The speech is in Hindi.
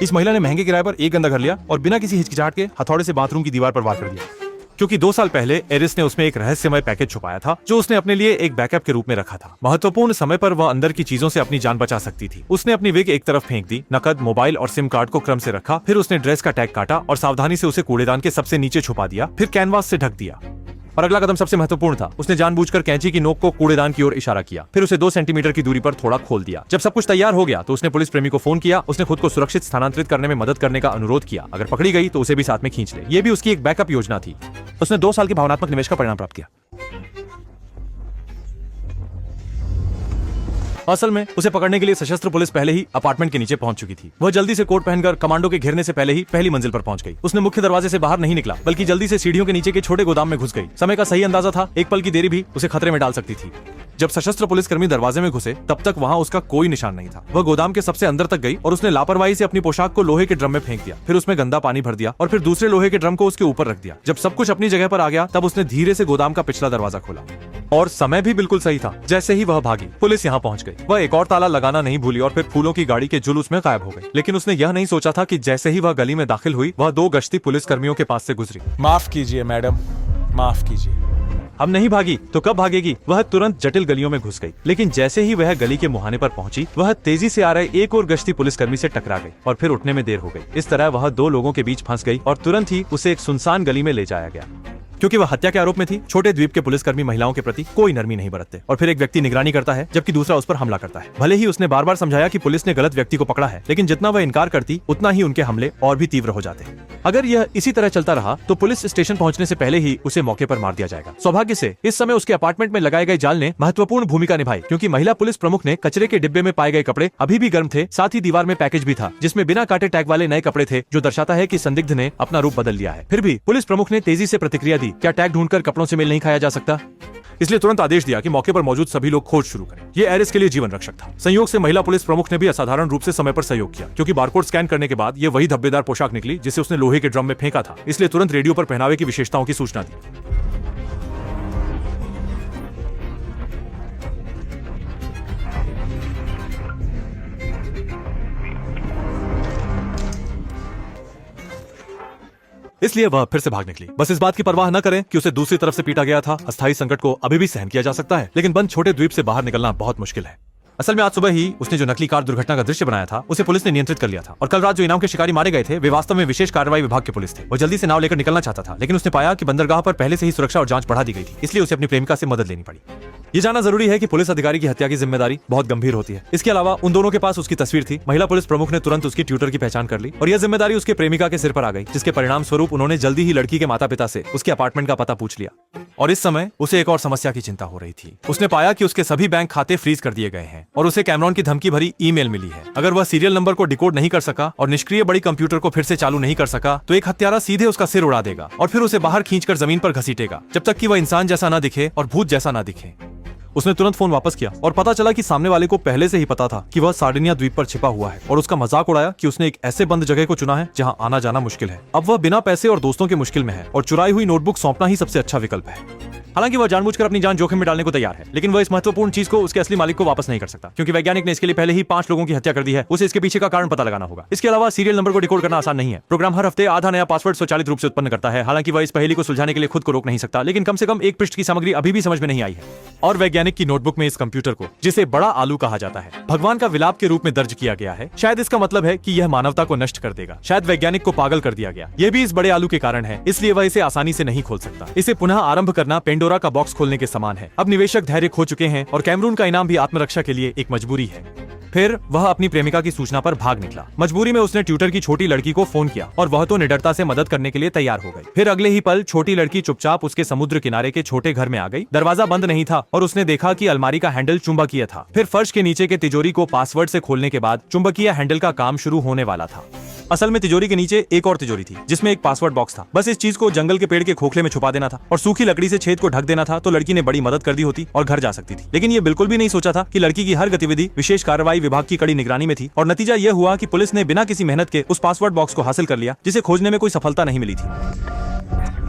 इस महिला ने महंगे किराए पर एक गंदा घर लिया और बिना किसी हिचकिचाहट के हथौड़े से बाथरूम की दीवार पर वार कर दिया, क्योंकि 2 साल पहले एरिस ने उसमें एक रहस्यमय पैकेज छुपाया था जो उसने अपने लिए एक बैकअप के रूप में रखा था। महत्वपूर्ण समय पर वह अंदर की चीजों से अपनी जान बचा सकती थी। उसने अपनी विग एक तरफ फेंक दी, नकद, मोबाइल और सिम कार्ड को क्रम से रखा, फिर उसने ड्रेस का टैग काटा और सावधानी से उसे कूड़ेदान के सबसे नीचे छुपा दिया, फिर कैनवास से ढक दिया। और अगला कदम सबसे महत्वपूर्ण था। उसने जानबूझकर कैंची की नोक को कूड़ेदान की ओर इशारा किया, फिर उसे 2 सेंटीमीटर की दूरी पर थोड़ा खोल दिया। जब सब कुछ तैयार हो गया तो उसने पुलिस प्रेमी को फोन किया। उसने खुद को सुरक्षित स्थानांतरित करने में मदद करने का अनुरोध किया। अगर पकड़ी गई तो उसे भी साथ में खींच ले। ये भी उसकी एक बैकअप योजना थी। उसने 2 साल के भावनात्मक निवेश का परिणाम प्राप्त किया। असल में उसे पकड़ने के लिए सशस्त्र पुलिस पहले ही अपार्टमेंट के नीचे पहुंच चुकी थी। वह जल्दी से कोट पहनकर कमांडो के घेरने से पहले ही पहली मंजिल पर पहुंच गई। उसने मुख्य दरवाजे से बाहर नहीं निकला, बल्कि जल्दी से सीढ़ियों के नीचे के छोटे गोदाम में घुस गई। समय का सही अंदाजा था, एक पल की देरी भी उसे खतरे में डाल सकती थी। जब सशस्त्र पुलिसकर्मी दरवाजे में घुसे तब तक वहां उसका कोई निशान नहीं था। वह गोदाम के सबसे अंदर तक गई और उसने लापरवाही से अपनी पोशाक को लोहे के ड्रम में फेंक दिया, फिर उसमें गंदा पानी भर दिया और फिर दूसरे लोहे के ड्रम को उसके ऊपर रख दिया। जब सब कुछ अपनी जगह पर आ गया तब उसने धीरे से गोदाम का पिछला दरवाजा खोला और समय भी बिल्कुल सही था। जैसे ही वह भागी, पुलिस यहाँ पहुंच गई। वह एक और ताला लगाना नहीं भूली और फिर फूलों की गाड़ी के जुलूस में गायब हो गई। लेकिन उसने यह नहीं सोचा था कि जैसे ही वह गली में दाखिल हुई, वह 2 गश्ती पुलिसकर्मियों के पास से गुजरी। माफ कीजिए मैडम, माफ कीजिए। अब नहीं भागी तो कब भागेगी? वह तुरंत जटिल गलियों में घुस गई। लेकिन जैसे ही वह गली के मुहाने पर पहुंची, वह तेजी से आ रहे एक और गश्ती पुलिसकर्मी से टकरा गई और फिर उठने में देर हो गई। इस तरह वह 2 लोगों के बीच फंस गई और तुरंत ही उसे एक सुनसान गली में ले जाया गया। क्योंकि वह हत्या के आरोप में थी, छोटे द्वीप के पुलिसकर्मी महिलाओं के प्रति कोई नरमी नहीं बरतते। और फिर एक व्यक्ति निगरानी करता है जबकि दूसरा उस पर हमला करता है। भले ही उसने बार बार समझाया कि पुलिस ने गलत व्यक्ति को पकड़ा है, लेकिन जितना वह इनकार करती उतना ही उनके हमले और भी तीव्र हो जाते। अगर यह इसी तरह चलता रहा तो पुलिस स्टेशन पहुंचने से पहले ही उसे मौके पर मार दिया जाएगा। सौभाग्य से इस समय उसके अपार्टमेंट में लगाए गए जाल ने महत्वपूर्ण भूमिका निभाई, क्योंकि महिला पुलिस प्रमुख ने कचरे के डिब्बे में पाए गए कपड़े अभी भी गर्म थे। साथ ही दीवार में पैकेज भी था जिसमें बिना काटे टैग वाले नए कपड़े थे, जो दर्शाता है कि संदिग्ध ने अपना रूप बदल लिया है। फिर भी पुलिस प्रमुख ने तेजी से प्रतिक्रिया दी। क्या टैग ढूंढकर कपड़ों से मेल नहीं खाया जा सकता? इसलिए तुरंत आदेश दिया कि मौके पर मौजूद सभी लोग खोज शुरू करें। ये एरिस के लिए जीवन रक्षक था। संयोग से महिला पुलिस प्रमुख ने भी असाधारण रूप से समय पर सहयोग किया, क्योंकि बारकोड स्कैन करने के बाद ये वही धब्बेदार पोशाक निकली जिसे उसने लोहे के ड्रम में फेंका था। इसलिए तुरंत रेडियो पर पहनावे की विशेषताओं की सूचना दी। इसलिए वह फिर से भाग निकली। बस इस बात की परवाह न करें कि उसे दूसरी तरफ से पीटा गया था। अस्थायी संकट को अभी भी सहन किया जा सकता है, लेकिन बंद छोटे द्वीप से बाहर निकलना बहुत मुश्किल है। असल में आज सुबह ही उसने जो नकली कार दुर्घटना का दृश्य बनाया था उसे पुलिस ने नियंत्रित कर लिया था। और कल रात जो इनाम के शिकारी मारे गए थे वे वास्तव में विशेष कार्रवाई विभाग के पुलिस थे। वो जल्दी से नाव लेकर निकलना चाहता था, लेकिन उसने पाया कि बंदरगाह पर पहले से ही सुरक्षा और जांच बढ़ा दी गई थी। इसलिए उसे अपनी प्रेमिका से मदद लेनी पड़ी। ये जानना जरूरी है कि पुलिस अधिकारी की हत्या की जिम्मेदारी बहुत गंभीर होती है। इसके अलावा उन दोनों के पास उसकी तस्वीर थी। महिला पुलिस प्रमुख ने तुरंत उसकी ट्यूटर की पहचान कर ली और यह जिम्मेदारी उसके प्रेमिका के सिर पर आ गई, जिसके परिणाम स्वरूप उन्होंने जल्दी ही लड़की के माता पिता से उसके अपार्टमेंट का पता पूछ लिया। और इस समय उसे एक और समस्या की चिंता हो रही थी। उसने पाया कि उसके सभी बैंक खाते फ्रीज कर दिए गए हैं और उसे कैमरॉन की धमकी भरी ईमेल मिली है। अगर वह सीरियल नंबर को डिकोड नहीं कर सका और निष्क्रिय बड़ी कंप्यूटर को फिर से चालू नहीं कर सका तो एक हत्यारा सीधे उसका सिर उड़ा देगा और फिर उसे बाहर खींचकर जमीन पर घसीटेगा, जब तक कि वह इंसान जैसा ना दिखे और भूत जैसा ना दिखे। उसने तुरंत फोन वापस किया और पता चला कि सामने वाले को पहले से ही पता था कि वह सार्डिनिया द्वीप पर छिपा हुआ है और उसका मजाक उड़ाया कि उसने एक ऐसे बंद जगह को चुना है जहां आना जाना मुश्किल है। अब वह बिना पैसे और दोस्तों के मुश्किल में है और चुराई हुई नोटबुक सौंपना ही सबसे अच्छा विकल्प है। हालांकि वह जानबूझकर अपनी जान जोखिम में डालने को तैयार है, लेकिन वह इस महत्वपूर्ण चीज को उसके असली मालिक को वापस नहीं कर सकता, क्योंकि वैज्ञानिक ने इसके लिए पहले ही 5 लोगों की हत्या कर दी है। उसे इसके पीछे का कारण पता लगाना होगा। इसके अलावा सीरियल नंबर को डिकोड करना आसान नहीं है। प्रोग्राम हर हफ्ते आधा नया पासवर्ड स्वचालित रूप से उत्पन्न करता है। हालांकि वह इस पहेली को सुलझाने के लिए खुद को रोक नहीं सकता, लेकिन कम से कम एक पृष्ठ की सामग्री अभी भी समझ में नहीं आई है। और वैज्ञानिक की नोटबुक में इस कंप्यूटर को, जिसे बड़ा आलू कहा जाता है, भगवान का विलाप के रूप में दर्ज किया गया है। शायद इसका मतलब है कि यह मानवता को नष्ट कर देगा। शायद वैज्ञानिक को पागल कर दिया गया। यह भी इस बड़े आलू के कारण है, इसलिए वह इसे आसानी से नहीं खोल सकता। इसे पुनः आरंभ करना पेंडोरा का बॉक्स खोलने के समान है। अब निवेशक धैर्य खो चुके हैं और कैमरून का इनाम भी आत्मरक्षा के लिए एक मजबूरी है। फिर वह अपनी प्रेमिका की सूचना पर भाग निकला। मजबूरी में उसने ट्यूटर की छोटी लड़की को फोन किया और वह तो निडरता से मदद करने के लिए तैयार हो गई। फिर अगले ही पल छोटी लड़की चुपचाप उसके समुद्र किनारे के छोटे घर में आ गई। दरवाजा बंद नहीं था और उसने देखा कि अलमारी का हैंडल चुंबकीय था। फिर फर्श के नीचे के तिजोरी को पासवर्ड से खोलने के बाद चुंबकीय हैंडल का काम शुरू होने वाला था। असल में तिजोरी के नीचे एक और तिजोरी थी जिसमें एक पासवर्ड बॉक्स था। बस इस चीज को जंगल के पेड़ के खोखले में छुपा देना था और सूखी लकड़ी से छेद को ढक देना था तो लड़की ने बड़ी मदद कर दी होती और घर जा सकती थी। लेकिन ये बिल्कुल भी नहीं सोचा था कि लड़की की हर गतिविधि विशेष कार्रवाई विभाग की कड़ी निगरानी में थी और नतीजा यह हुआ कि पुलिस ने बिना किसी मेहनत के उस पासवर्ड बॉक्स को हासिल कर लिया जिसे खोजने में कोई सफलता नहीं मिली थी।